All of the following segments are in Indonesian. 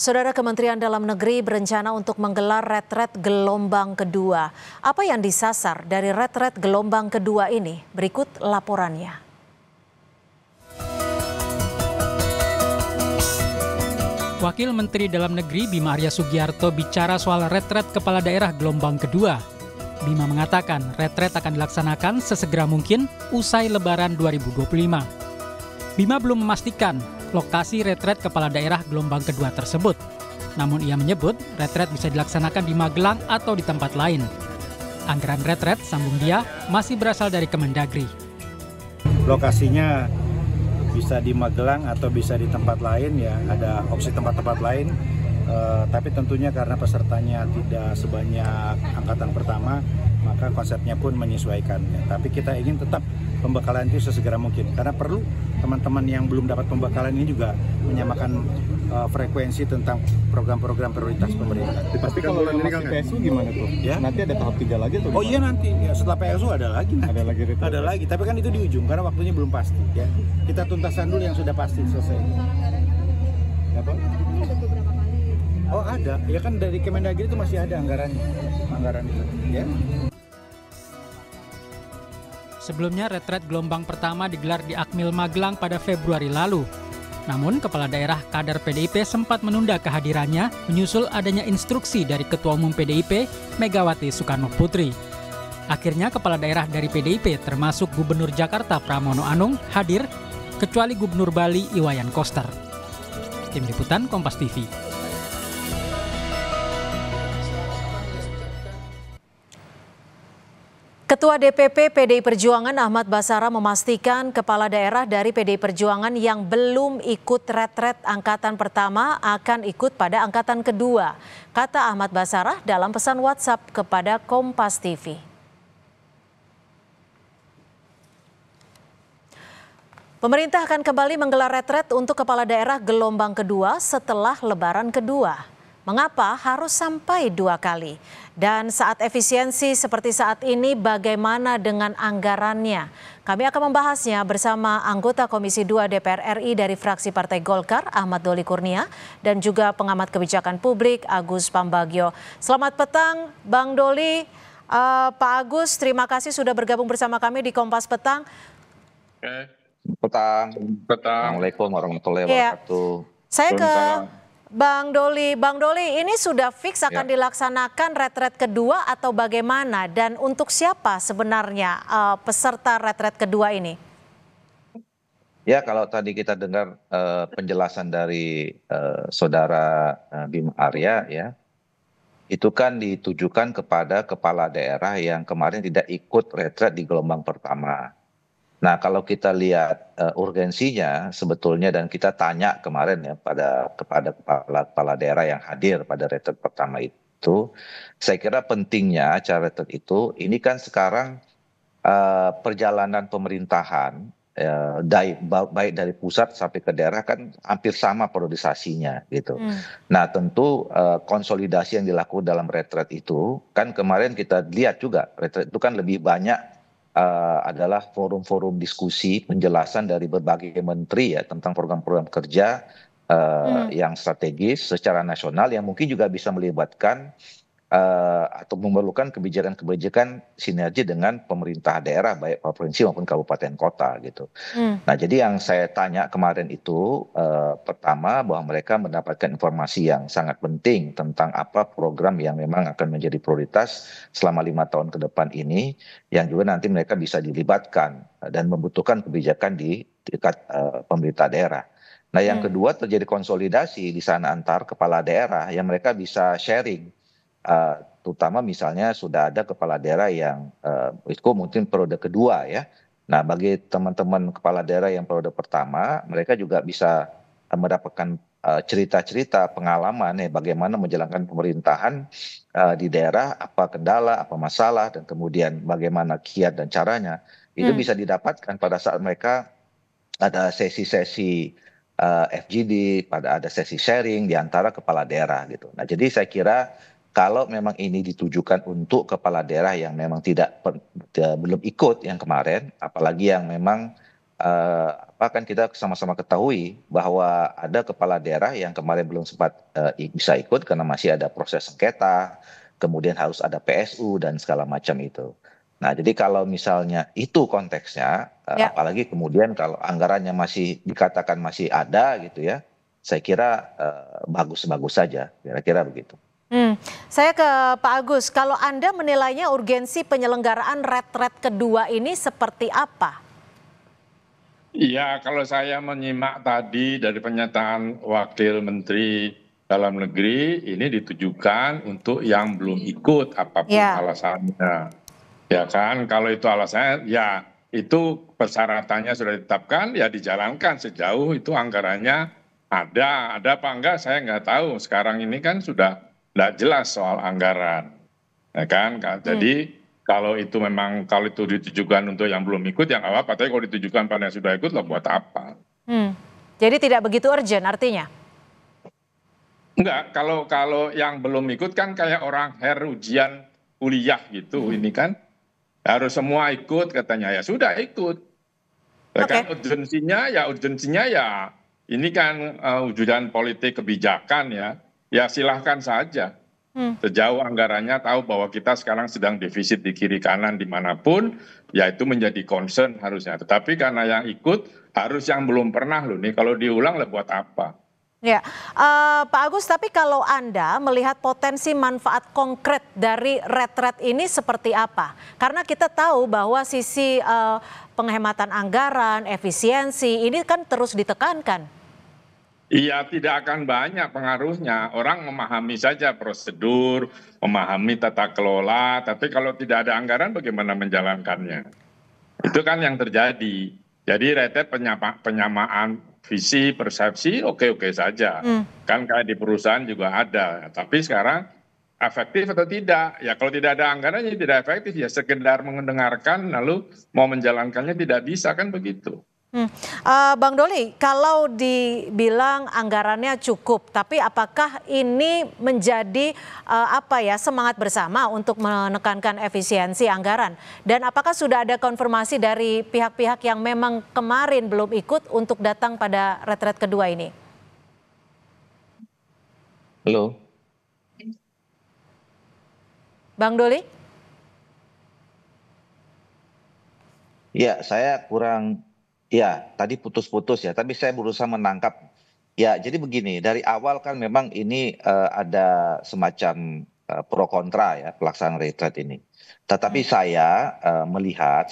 Saudara, Kementerian Dalam Negeri berencana untuk menggelar retret gelombang kedua. Apa yang disasar dari retret gelombang kedua ini? Berikut laporannya. Wakil Menteri Dalam Negeri Bima Arya Sugiarto bicara soal retret kepala daerah gelombang kedua. Bima mengatakan retret akan dilaksanakan sesegera mungkin usai Lebaran 2025. Bima belum memastikan lokasi retret kepala daerah gelombang kedua tersebut. Namun ia menyebut retret bisa dilaksanakan di Magelang atau di tempat lain. Anggaran retret, sambung dia, masih berasal dari Kemendagri. Lokasinya bisa di Magelang atau bisa di tempat lain, ya ada opsi tempat-tempat lain. Tapi tentunya karena pesertanya tidak sebanyak angkatan pertama, maka konsepnya pun menyesuaikan. Tapi kita ingin tetap pembekalan itu sesegera mungkin, karena perlu teman-teman yang belum dapat pembekalan ini juga menyamakan frekuensi tentang program-program prioritas pemerintah. Tapi kalau ini kan PSU gimana tuh? Ya? Nanti ada tahap 3 lagi atau gimana? Oh iya, nanti ya, setelah PSU ada lagi. Ada lagi retret. Ada lagi, tapi kan itu di ujung karena waktunya belum pasti. Ya, kita tuntaskan dulu yang sudah pasti selesai. Apa? Oh ada, ya kan dari Kemendagri itu masih ada anggaran itu, ya. Sebelumnya retret gelombang pertama digelar di Akmil Magelang pada Februari lalu. Namun kepala daerah kader PDIP sempat menunda kehadirannya menyusul adanya instruksi dari Ketua Umum PDIP Megawati Soekarno Putri. Akhirnya kepala daerah dari PDIP termasuk Gubernur Jakarta Pramono Anung hadir, kecuali Gubernur Bali Iwayan Koster. Tim Liputan Kompas TV. Ketua DPP PDI Perjuangan Ahmad Basarah memastikan kepala daerah dari PDI Perjuangan yang belum ikut retret angkatan pertama akan ikut pada angkatan kedua, kata Ahmad Basarah dalam pesan WhatsApp kepada Kompas TV. Pemerintah akan kembali menggelar retret untuk kepala daerah gelombang kedua setelah Lebaran kedua. Mengapa harus sampai 2 kali? Dan saat efisiensi seperti saat ini, bagaimana dengan anggarannya? Kami akan membahasnya bersama anggota Komisi 2 DPR RI dari fraksi Partai Golkar, Ahmad Doli Kurnia, dan juga pengamat kebijakan publik, Agus Pambagio. Selamat petang, Bang Doli. Pak Agus, terima kasih sudah bergabung bersama kami di Kompas Petang. Petang. Assalamualaikum warahmatullahi wabarakatuh. Saya ke Bang Doli. Bang Doli, ini sudah fix akan dilaksanakan retret kedua atau bagaimana? Dan untuk siapa sebenarnya peserta retret kedua ini? Ya, kalau tadi kita dengar penjelasan dari saudara Bima Arya, ya, itu kan ditujukan kepada kepala daerah yang kemarin tidak ikut retret di gelombang pertama. Nah, kalau kita lihat urgensinya sebetulnya, dan kita tanya kemarin ya kepada kepala daerah yang hadir pada retret pertama itu, saya kira pentingnya acara retret itu, ini kan sekarang perjalanan pemerintahan baik dari pusat sampai ke daerah kan hampir sama priorisasinya gitu. Nah, tentu konsolidasi yang dilakukan dalam retret itu kan kemarin kita lihat juga retret itu kan lebih banyak adalah forum-forum diskusi penjelasan dari berbagai menteri ya tentang program-program kerja yang strategis secara nasional yang mungkin juga bisa melibatkan atau memerlukan kebijakan-kebijakan sinergi dengan pemerintah daerah baik provinsi maupun kabupaten kota gitu. Nah, jadi yang saya tanya kemarin itu pertama bahwa mereka mendapatkan informasi yang sangat penting tentang apa program yang memang akan menjadi prioritas selama 5 tahun ke depan ini, yang juga nanti mereka bisa dilibatkan dan membutuhkan kebijakan di tingkat pemerintah daerah. Nah, yang kedua terjadi konsolidasi di sana antar kepala daerah yang mereka bisa sharing. Terutama misalnya sudah ada kepala daerah yang itu mungkin periode kedua ya. Nah, bagi teman-teman kepala daerah yang periode pertama, mereka juga bisa mendapatkan cerita-cerita pengalaman ya bagaimana menjalankan pemerintahan di daerah, apa kendala, apa masalah, dan kemudian bagaimana kiat dan caranya. Itu bisa didapatkan pada saat mereka ada sesi-sesi FGD, pada ada sesi sharing di antara kepala daerah gitu. Nah, jadi saya kira kalau memang ini ditujukan untuk kepala daerah yang memang belum ikut yang kemarin, apalagi yang memang kan kita sama-sama ketahui bahwa ada kepala daerah yang kemarin belum sempat bisa ikut karena masih ada proses sengketa, kemudian harus ada PSU dan segala macam itu. Nah, jadi kalau misalnya itu konteksnya, apalagi kemudian kalau anggarannya masih dikatakan masih ada gitu ya, saya kira bagus-bagus saja, kira-kira begitu. Saya ke Pak Agus, kalau Anda menilainya urgensi penyelenggaraan retret kedua ini seperti apa? Iya, kalau saya menyimak tadi dari pernyataan Wakil Menteri Dalam Negeri, ini ditujukan untuk yang belum ikut apapun alasannya. Ya kan, kalau itu alasannya, ya itu persyaratannya sudah ditetapkan, ya dijalankan sejauh itu anggarannya ada apa enggak saya nggak tahu. Sekarang ini kan sudah tidak jelas soal anggaran, ya kan. Jadi kalau itu ditujukan untuk yang belum ikut ya nggak apa-apa, tapi kalau ditujukan pada yang sudah ikut lah buat apa? Jadi tidak begitu urgent artinya? Enggak, kalau yang belum ikut kan kayak orang ujian kuliah gitu, ini kan harus semua ikut katanya, ya sudah ikut. Kan urgensinya ya ini kan ujian politik kebijakan ya silahkan saja. Sejauh anggarannya tahu bahwa kita sekarang sedang defisit di kiri kanan dimanapun, ya itu menjadi concern harusnya. Tetapi karena yang ikut harus yang belum pernah loh nih, kalau diulang lah buat apa? Ya, Pak Agus, tapi kalau Anda melihat potensi manfaat konkret dari retret ini seperti apa? Karena kita tahu bahwa sisi penghematan anggaran, efisiensi ini kan terus ditekankan. Iya, tidak akan banyak pengaruhnya. Orang memahami saja prosedur, memahami tata kelola, tapi kalau tidak ada anggaran bagaimana menjalankannya? Itu kan yang terjadi. Jadi retret penyamaan visi, persepsi, oke saja. Kan kayak di perusahaan juga ada. Tapi sekarang efektif atau tidak? Ya kalau tidak ada anggarannya tidak efektif, ya sekedar mendengarkan lalu mau menjalankannya tidak bisa, kan begitu. Bang Doli, kalau dibilang anggarannya cukup, tapi apakah ini menjadi semangat bersama untuk menekankan efisiensi anggaran? Dan apakah sudah ada konfirmasi dari pihak-pihak yang memang kemarin belum ikut untuk datang pada retret kedua ini? Halo. Bang Doli? Ya, saya kurang. Ya, tadi putus-putus ya, tapi saya berusaha menangkap. Ya, jadi begini, dari awal kan memang ini ada semacam pro kontra ya pelaksanaan retret ini. Tetapi saya melihat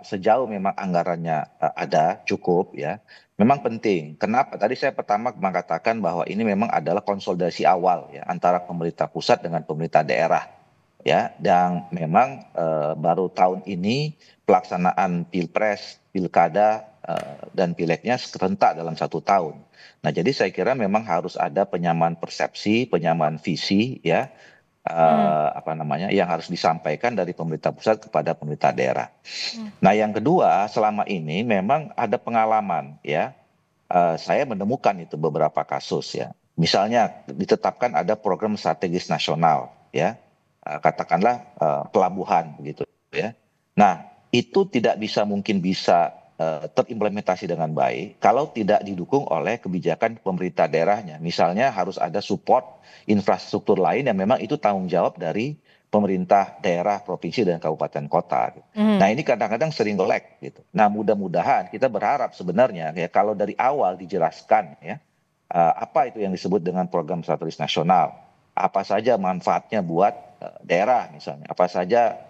sejauh memang anggarannya ada cukup ya, memang penting. Kenapa? Tadi saya pertama mengatakan bahwa ini memang adalah konsolidasi awal ya antara pemerintah pusat dengan pemerintah daerah. Ya, dan memang baru tahun ini pelaksanaan pilpres, pilkada, dan pileknya serentak dalam 1 tahun. Nah, jadi saya kira memang harus ada penyamaan persepsi, penyamaan visi, ya, yang harus disampaikan dari pemerintah pusat kepada pemerintah daerah. Nah, yang kedua, selama ini memang ada pengalaman, ya, saya menemukan itu beberapa kasus, ya. Misalnya ditetapkan ada program strategis nasional, ya, katakanlah pelabuhan, begitu, ya. Nah, itu tidak mungkin bisa terimplementasi dengan baik kalau tidak didukung oleh kebijakan pemerintah daerahnya. Misalnya harus ada support infrastruktur lain yang memang itu tanggung jawab dari pemerintah daerah, provinsi dan kabupaten kota. Nah, ini kadang-kadang sering lag gitu. Nah, mudah-mudahan kita berharap sebenarnya ya kalau dari awal dijelaskan ya apa itu yang disebut dengan program strategis nasional, apa saja manfaatnya buat daerah misalnya, apa saja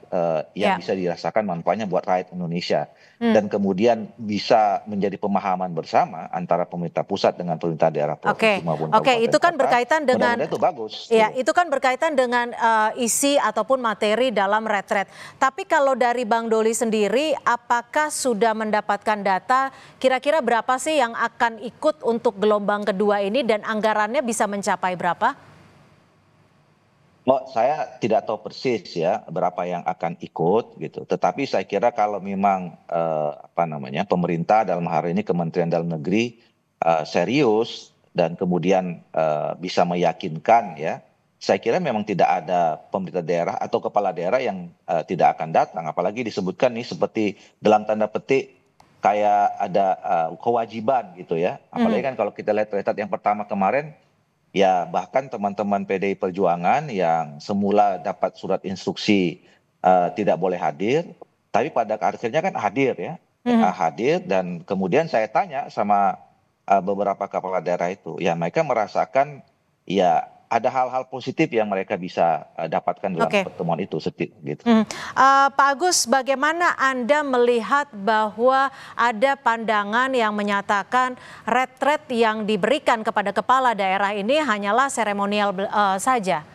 yang bisa dirasakan manfaatnya buat rakyat Indonesia. Dan kemudian bisa menjadi pemahaman bersama antara pemerintah pusat dengan pemerintah daerah provinsi maupun kabupaten itu kan kota. Berkaitan dengan itu bagus. Ya, itu kan berkaitan dengan isi ataupun materi dalam retret. Tapi kalau dari Bang Doli sendiri, apakah sudah mendapatkan data kira-kira berapa sih yang akan ikut untuk gelombang kedua ini dan anggarannya bisa mencapai berapa? Saya tidak tahu persis ya berapa yang akan ikut gitu. Tetapi saya kira kalau memang pemerintah dalam hari ini Kementerian Dalam Negeri serius dan kemudian bisa meyakinkan ya, saya kira memang tidak ada pemerintah daerah atau kepala daerah yang tidak akan datang. Apalagi disebutkan nih seperti dalam tanda petik kayak ada kewajiban gitu ya. Apalagi kan kalau kita lihat retret yang pertama kemarin, ya bahkan teman-teman PDI Perjuangan yang semula dapat surat instruksi tidak boleh hadir, tapi pada akhirnya kan hadir ya. Hadir, dan kemudian saya tanya sama beberapa kepala daerah itu, ya mereka merasakan ya ada hal-hal positif yang mereka bisa dapatkan dalam pertemuan itu gitu. Pak Agus, bagaimana Anda melihat bahwa ada pandangan yang menyatakan retret yang diberikan kepada kepala daerah ini hanyalah seremonial saja?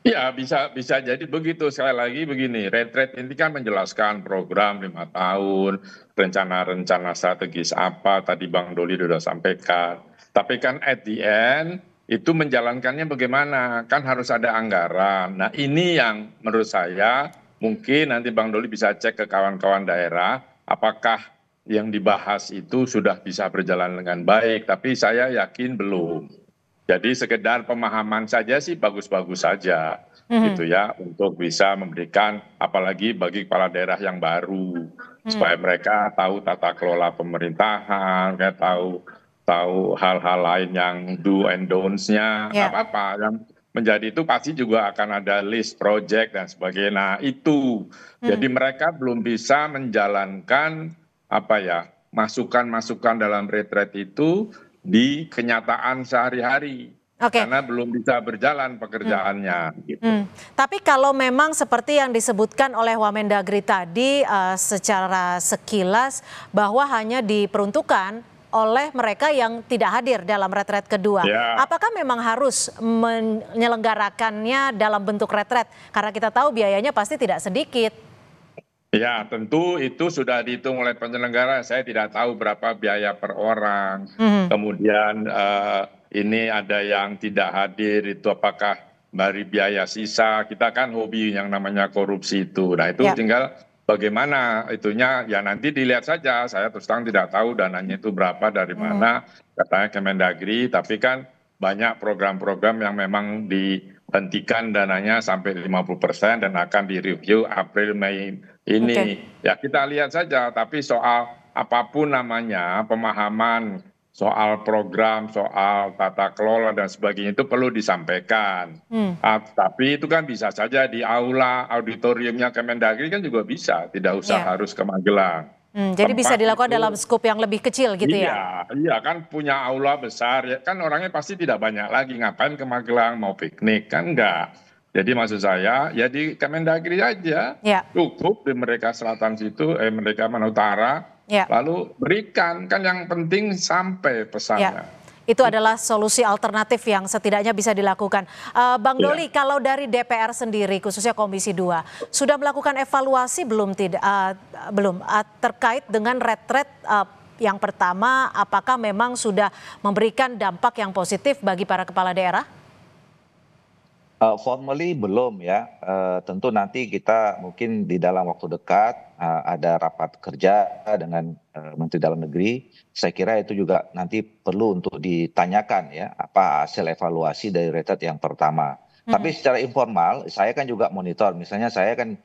Ya, bisa jadi begitu. Sekali lagi begini, retret ini kan menjelaskan program 5 tahun, rencana-rencana strategis apa, tadi Bang Doli sudah sampaikan. Tapi kan at the end, itu menjalankannya bagaimana? Kan harus ada anggaran. Nah, ini yang menurut saya mungkin nanti Bang Doli bisa cek ke kawan-kawan daerah, apakah yang dibahas itu sudah bisa berjalan dengan baik. Tapi saya yakin belum. Jadi sekedar pemahaman saja sih bagus-bagus saja gitu ya, untuk bisa memberikan, apalagi bagi kepala daerah yang baru, supaya mereka tahu tata kelola pemerintahan, kayak tahu hal-hal lain yang do and don'ts-nya, apa-apa yang menjadi itu pasti juga akan ada list project dan sebagainya. Nah itu, jadi mereka belum bisa menjalankan masukan-masukan dalam retret itu di kenyataan sehari-hari, karena belum bisa berjalan pekerjaannya. Gitu. Tapi kalau memang seperti yang disebutkan oleh Wamendagri tadi secara sekilas bahwa hanya diperuntukkan oleh mereka yang tidak hadir dalam retret kedua, apakah memang harus menyelenggarakannya dalam bentuk retret? Karena kita tahu biayanya pasti tidak sedikit. Ya, tentu itu sudah dihitung oleh penyelenggara. Saya tidak tahu berapa biaya per orang. Kemudian ini ada yang tidak hadir, itu apakah dari biaya sisa. Kita kan hobi yang namanya korupsi itu. Nah itu tinggal bagaimana itunya, ya nanti dilihat saja. Saya terus terang tidak tahu dananya itu berapa, dari mana. Katanya Kemendagri, tapi kan banyak program-program yang memang dihentikan dananya sampai 50% dan akan direview April Mei ini. Ya kita lihat saja, tapi soal apapun namanya, pemahaman soal program, soal tata kelola dan sebagainya itu perlu disampaikan. Tapi itu kan bisa saja di aula auditoriumnya Kemendagri kan juga bisa, tidak usah harus ke Magelang. Jadi bisa dilakukan dalam skop yang lebih kecil gitu ya? Iya kan punya aula besar, ya kan orangnya pasti tidak banyak lagi, ngapain ke Magelang, mau piknik, kan enggak. Jadi maksud saya ya di Kemendagri aja, cukup di mereka selatan situ, mereka mana utara, lalu berikan, kan yang penting sampai pesannya. Itu adalah solusi alternatif yang setidaknya bisa dilakukan. Bang Doli, kalau dari DPR sendiri, khususnya Komisi 2, sudah melakukan evaluasi belum terkait dengan retret yang pertama, apakah memang sudah memberikan dampak yang positif bagi para kepala daerah? Formally belum ya, tentu nanti kita mungkin di dalam waktu dekat ada rapat kerja dengan Menteri Dalam Negeri. Saya kira itu juga nanti perlu untuk ditanyakan ya, apa hasil evaluasi dari retret yang pertama. Tapi secara informal saya kan juga monitor, misalnya saya kan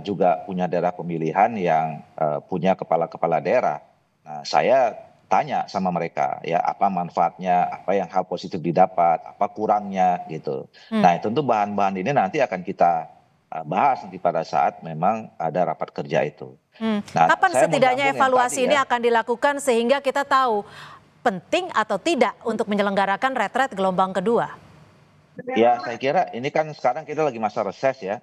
juga punya daerah pemilihan yang punya kepala-kepala daerah. Nah saya tanya sama mereka ya, apa manfaatnya, apa yang hal positif didapat, apa kurangnya gitu. Nah tentu bahan-bahan ini nanti akan kita bahas nanti pada saat memang ada rapat kerja itu. Nah, kapan setidaknya evaluasi ini akan dilakukan sehingga kita tahu penting atau tidak untuk menyelenggarakan retret gelombang kedua? Ya saya kira ini kan sekarang kita lagi masa reses ya,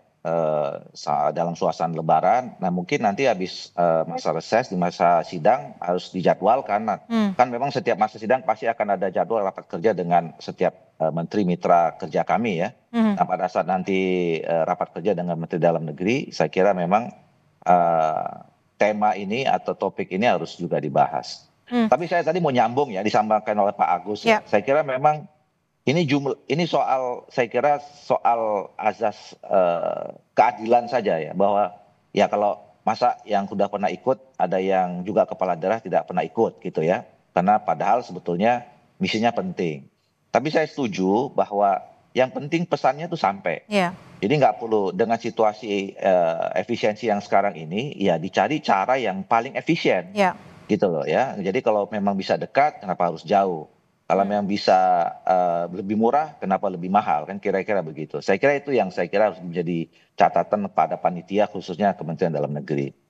dalam suasana lebaran. Nah mungkin nanti habis masa reses, di masa sidang harus dijadwalkan. Kan memang setiap masa sidang pasti akan ada jadwal rapat kerja dengan setiap menteri mitra kerja kami ya. Nah pada saat nanti rapat kerja dengan Menteri Dalam Negeri, saya kira memang tema ini atau topik ini harus juga dibahas. Tapi saya tadi mau nyambung ya, disampaikan oleh Pak Agus. Saya kira memang ini soal, saya kira soal azas keadilan saja ya, bahwa ya kalau masa yang sudah pernah ikut ada yang juga kepala daerah tidak pernah ikut gitu ya, karena padahal sebetulnya misinya penting. Tapi saya setuju bahwa yang penting pesannya itu sampai. Jadi nggak perlu dengan situasi efisiensi yang sekarang ini, ya dicari cara yang paling efisien, gitu loh ya. Jadi kalau memang bisa dekat, kenapa harus jauh? Kalau memang bisa lebih murah, kenapa lebih mahal? Kan kira-kira begitu. Saya kira itu yang saya kira harus menjadi catatan pada panitia, khususnya Kementerian Dalam Negeri.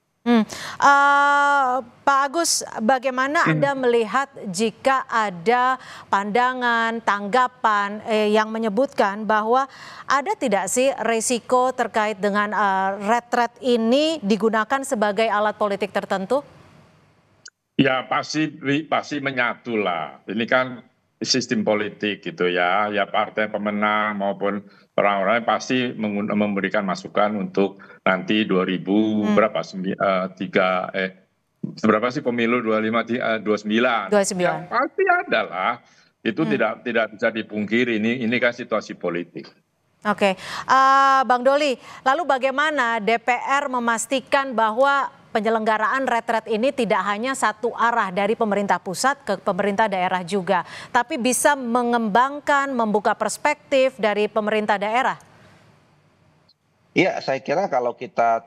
Pak Agus, bagaimana Anda melihat jika ada pandangan, tanggapan yang menyebutkan bahwa ada tidak sih risiko terkait dengan retret ini digunakan sebagai alat politik tertentu? Ya pasti menyatu lah. Ini kan sistem politik gitu ya. Ya partai pemenang maupun orang-orang pasti memberikan masukan untuk nanti 2000 berapa berapa sih pemilu 29. Yang pasti adalah itu tidak bisa dipungkiri, ini kan situasi politik. Oke, Bang Doli, lalu bagaimana DPR memastikan bahwa penyelenggaraan retret ini tidak hanya satu arah dari pemerintah pusat ke pemerintah daerah juga, tapi bisa mengembangkan, membuka perspektif dari pemerintah daerah? Iya, saya kira kalau kita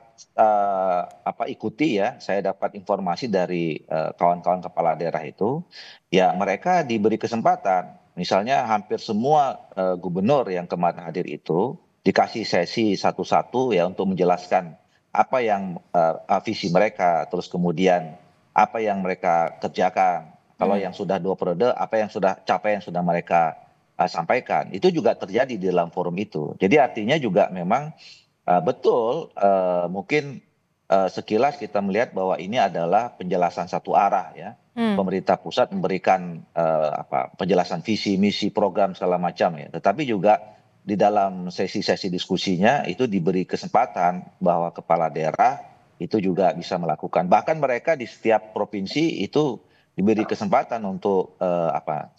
ikuti ya, saya dapat informasi dari kawan-kawan kepala daerah itu, ya mereka diberi kesempatan. Misalnya hampir semua gubernur yang kemarin hadir itu dikasih sesi satu-satu ya untuk menjelaskan apa yang visi mereka, terus kemudian apa yang mereka kerjakan. Kalau yang sudah 2 periode, apa yang sudah capaian yang sudah mereka sampaikan. Itu juga terjadi di dalam forum itu. Jadi artinya juga memang betul, mungkin sekilas kita melihat bahwa ini adalah penjelasan satu arah ya. Pemerintah pusat memberikan penjelasan visi, misi, program segala macam ya. Tetapi juga di dalam sesi-sesi diskusinya itu diberi kesempatan bahwa kepala daerah itu juga bisa melakukan. Bahkan mereka di setiap provinsi itu diberi kesempatan untuk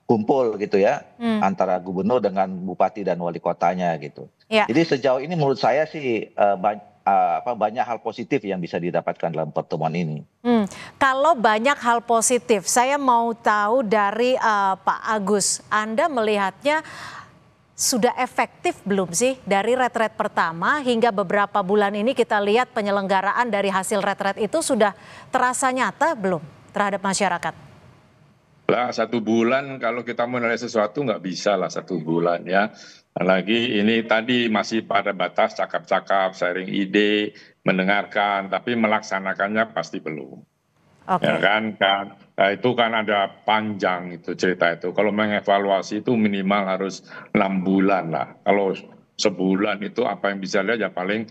kumpul gitu ya, antara gubernur dengan bupati dan wali kotanya gitu. Jadi sejauh ini menurut saya sih banyak hal positif yang bisa didapatkan dalam pertemuan ini. Kalau banyak hal positif, saya mau tahu dari Pak Agus, Anda melihatnya sudah efektif belum sih dari retret pertama hingga beberapa bulan ini kita lihat penyelenggaraan dari hasil retret itu sudah terasa nyata belum terhadap masyarakat? Lah 1 bulan kalau kita menilai sesuatu nggak bisa lah 1 bulan ya. Lagi ini tadi masih pada batas cakap-cakap, sharing ide, mendengarkan, tapi melaksanakannya pasti belum. Ya kan, nah, itu kan ada panjang itu cerita itu. Kalau mengevaluasi itu minimal harus 6 bulan lah. Kalau sebulan itu apa yang bisa lihat ya paling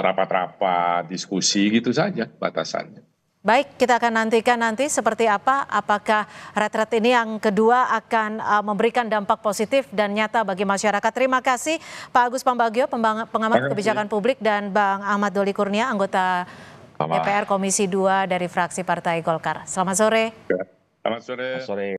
rapat-rapat, diskusi gitu saja batasannya. Baik, kita akan nantikan nanti seperti apa, apakah retret ini yang kedua akan memberikan dampak positif dan nyata bagi masyarakat. Terima kasih Pak Agus Pambagio, pengamat kebijakan publik, dan Bang Ahmad Doli Kurnia, anggota DPR Komisi 2 dari fraksi Partai Golkar. Selamat sore. Selamat sore.